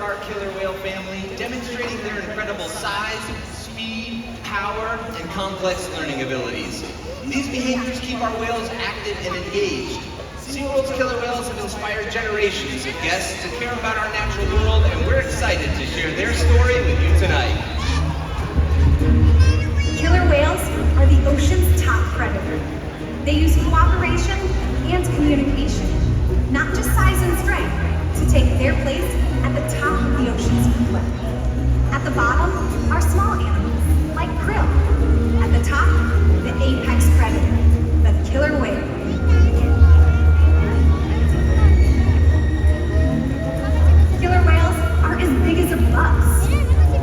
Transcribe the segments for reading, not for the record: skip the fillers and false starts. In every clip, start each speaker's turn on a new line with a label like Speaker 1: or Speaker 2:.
Speaker 1: our killer whale family, demonstrating their incredible size, speed, power, and complex learning abilities. These behaviors keep our whales active and engaged. SeaWorld's killer whales have inspired generations of guests to care about our natural world, and we're excited to share their story with you tonight.
Speaker 2: Killer whales are the ocean's top predator. They use cooperation and communication, not just size and strength, to take their place at the top of the ocean's food web. At the bottom are small animals, like krill. At the top, the apex predator, the killer whale. Killer whales are as big as a bus,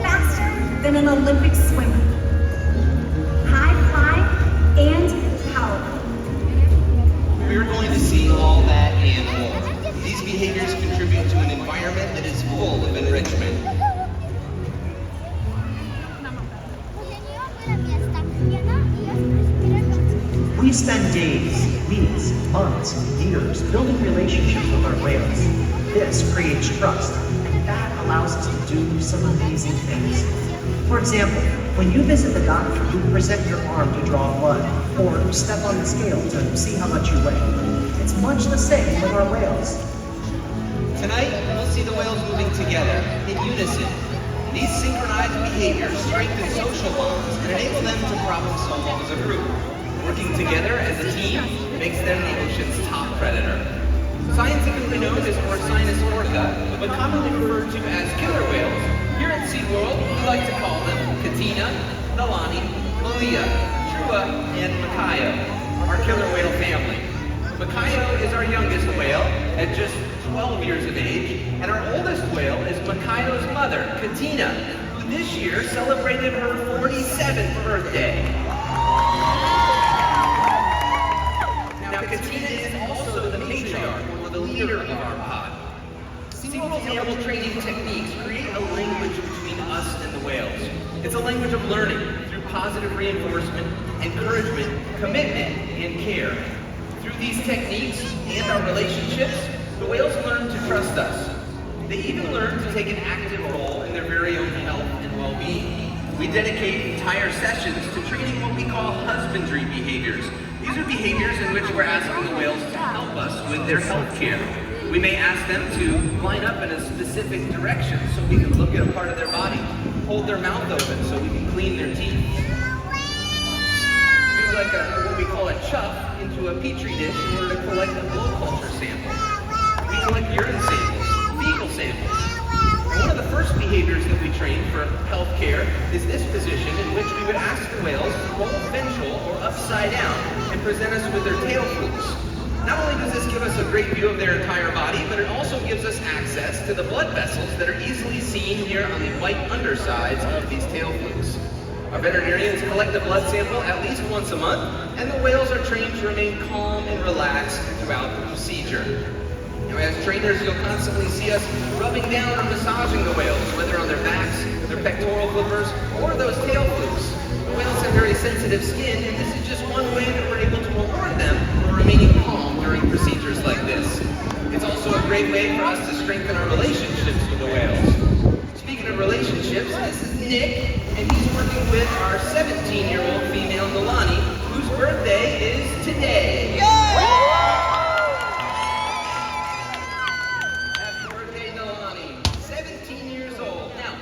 Speaker 2: faster than an Olympic swimmer, high flying and powerful.
Speaker 1: We're going to see all that and more. These behaviors contribute to an environment that is full of enrichment.
Speaker 3: We spend days, weeks, months, years building relationships with our whales. This creates trust, and that allows us to do some amazing things. For example, when you visit the doctor, you present your arm to draw blood, or step on the scale to see how much you weigh. It's much the same with our whales.
Speaker 1: Tonight, we'll see the whales moving together, in unison. These synchronized behaviors strengthen social bonds and enable them to problem solve as a group. Working together as a team makes them the ocean's top predator. Scientifically known as Orca, but commonly referred to as killer whales, here at SeaWorld, we like to call them Katina, Nalani, Malia, and Malia, our killer whale family. Malia is our youngest whale at just 12 years of age, and our oldest whale is Makayo's mother, Katina, who this year celebrated her 47th birthday. Now, Katina is also the matriarch, or the leader of our pod. SeaWorld's animal training techniques create a language between us and the whales. It's a language of learning through positive reinforcement, encouragement, commitment, and care. Through these techniques and our relationships, the whales learn to trust us. They even learn to take an active role in their very own health and well-being. We dedicate entire sessions to training what we call husbandry behaviors. These are behaviors in which we're asking the whales to help us with their health care. We may ask them to line up in a specific direction so we can look at a part of their body, hold their mouth open so we can clean their teeth. Do like what we call a chuff into a petri dish in order to collect a blood culture sample. We collect urine samples, fecal samples. And one of the first behaviors that we train for health care is this position in which we would ask the whales to roll ventral or upside down and present us with their tail flukes. Not only does this give us a great view of their entire body, but it also gives us access to the blood vessels that are easily seen here on the white undersides of these tail flukes. Our veterinarians collect the blood sample at least once a month, and the whales are trained to remain calm and relaxed throughout the procedure. Now, as trainers, you'll constantly see us rubbing down or massaging the whales, whether on their backs, their pectoral flippers, or those tail flukes. The whales have very sensitive skin, and this is just one way that we're able to reward them for remaining calm during procedures like this. It's also a great way for us to strengthen our relationships with the whales. Speaking of relationships, this is Nick, and he's working with our 17-year-old female Nalani, whose birthday is today. Happy birthday, Nalani. 17 years old. Now,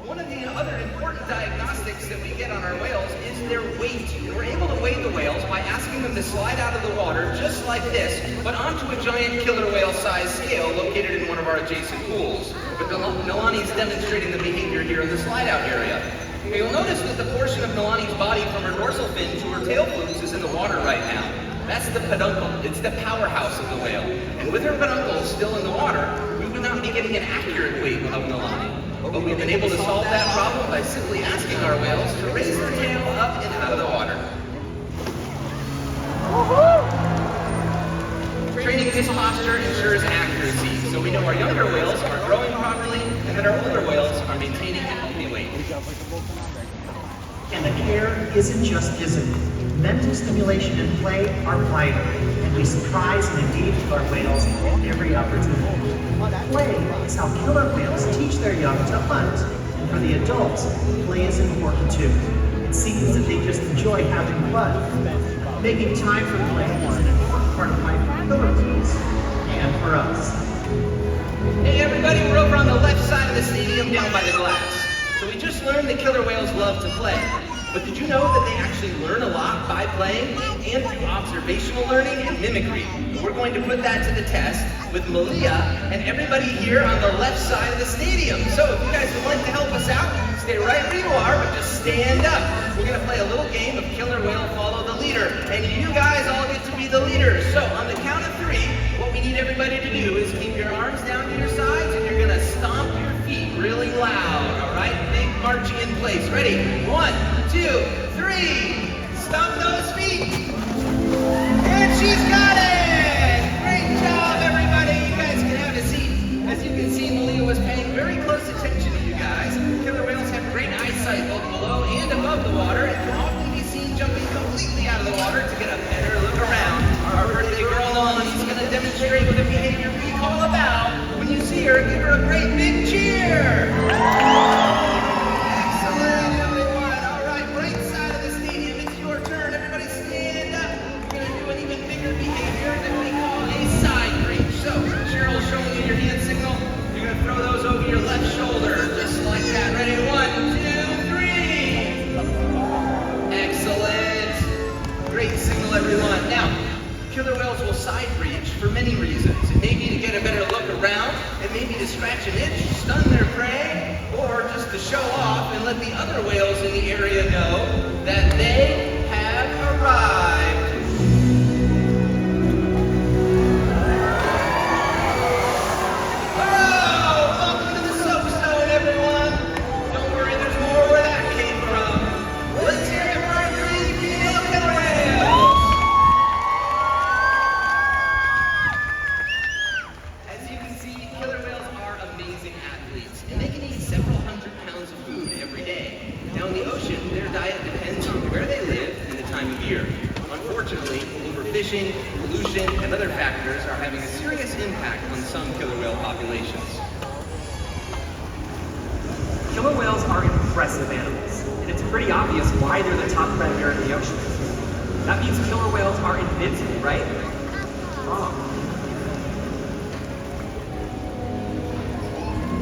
Speaker 1: one of the other important diagnostics that we get on our whales is their weight. And we're able to weigh the whales by asking them to slide out of the water just like this, but onto a giant killer whale size scale located in one of our adjacent pools. But Nalani's demonstrating the behavior here in the slide out area. Now, you'll notice that the portion of Nalani's body from her dorsal fin to her tail flukes is in the water right now. That's the peduncle. It's the powerhouse of the whale. And with her peduncle still in the water, we would not be getting an accurate weight of Nalani. But we've been able to solve that problem by simply asking our whales to raise their tail up and out of the water. Training this posture ensures accuracy, so we know our younger whales are growing properly and that our older whales are maintaining a healthy weight.
Speaker 3: And the care isn't just physical. Mental stimulation and play are vital, and we surprise and engage with our whales at every opportunity. Play is how killer whales teach their young to hunt, and for the adults, play is important too. It seems that they just enjoy having fun. Making time for play is an important part of life for killer whales, and for us.
Speaker 1: Hey everybody, we're over on the left side of the stadium down by the glass. So we just learned that killer whales love to play. But did you know that they actually learn a lot by playing and through observational learning and mimicry? We're going to put that to the test with Malia and everybody here on the left side of the stadium. So if you guys would like to help us out, stay right where you are, but just stand up. We're going to play a little game of killer whale follow the leader. And you guys all get to be the leaders. So on the count of 3, what we need everybody to do is keep your arms down to your sides and you're going to stomp your feet really loud, all right? Big marching in place. Ready? 1, 2, 3. Stomp those feet. And she's got it! Great job, everybody. You guys can have a seat. As you can see, Malia was paying very close attention to you guys. Killer whales have great eyesight both below and above the water and can often be seen jumping completely out of the water to get a better look around. Our birthday girl Nalani is going to demonstrate what the behavior we call a bow. When you see her, give her a great big cheer. Excellent, everyone. All right, right side of the stadium, it's your turn. Everybody stand up. We're going to do an even bigger behavior that we call a side reach. So, Cheryl showing you your hand signal. You're going to throw those over your left shoulder, just like that. Ready? 1, 2, 3. Excellent. Great signal, everyone. Now, killer whales will side reach for many reasons. It may be to get a better look around, it may be to scratch an itch, stun their prey, or just to show off and let the other whales in the area know that they have arrived. Oh, welcome to the soap zone, everyone. Don't worry, there's more where that came from. Let's hear it for our 3 female killer whales. As you can see, killer whales are amazing athletes, and they can eat several hundred pounds of food every day. Now in the ocean, their diet depends on where they live and the time of year. Unfortunately, overfishing, pollution, and other factors are having a serious impact on some killer whale populations.
Speaker 4: Killer whales are impressive animals, and it's pretty obvious why they're the top predator in the ocean. That means killer whales are invincible, right? Wrong.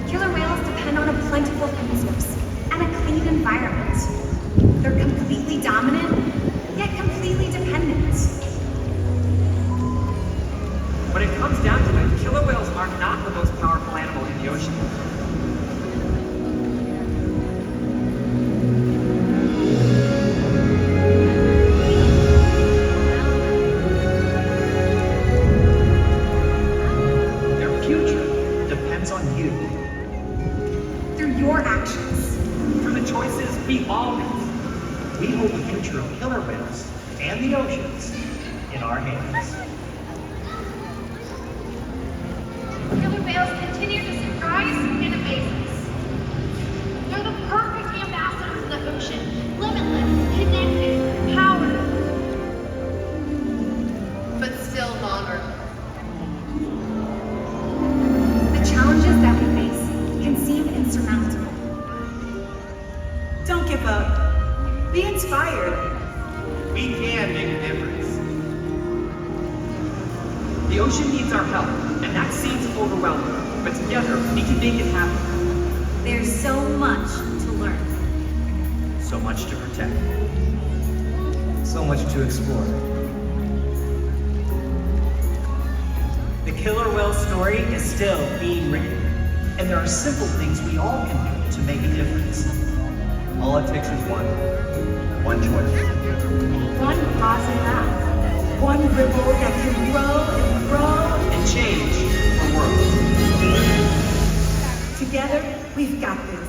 Speaker 2: Killer whales depend on a plentiful food source and a clean environment. They're completely dominant, yet completely dependent.
Speaker 4: When it comes down to it, killer whales are not the most powerful animal in the ocean.
Speaker 3: Their future depends on you.
Speaker 2: Through your actions.
Speaker 4: Through the choices we all make.
Speaker 3: We hold the future of killer whales and the oceans in our hands.
Speaker 5: Killer whales continue to surprise and amaze us. They're the perfect ambassadors of the ocean, limitless, connected, powerful, but still monarch.
Speaker 2: The challenges that we face can seem insurmountable.
Speaker 6: Don't give up. Be inspired.
Speaker 4: We can make a difference. The ocean needs our help, and that seems overwhelming, but together we can make it happen.
Speaker 2: There's so much to learn.
Speaker 3: So much to protect. So much to explore. The killer whale story is still being written, and there are simple things we all can do to make a difference. All it takes is one choice.
Speaker 2: One positive act. One ripple that can grow and grow.
Speaker 3: And change the world.
Speaker 6: Together, we've got this.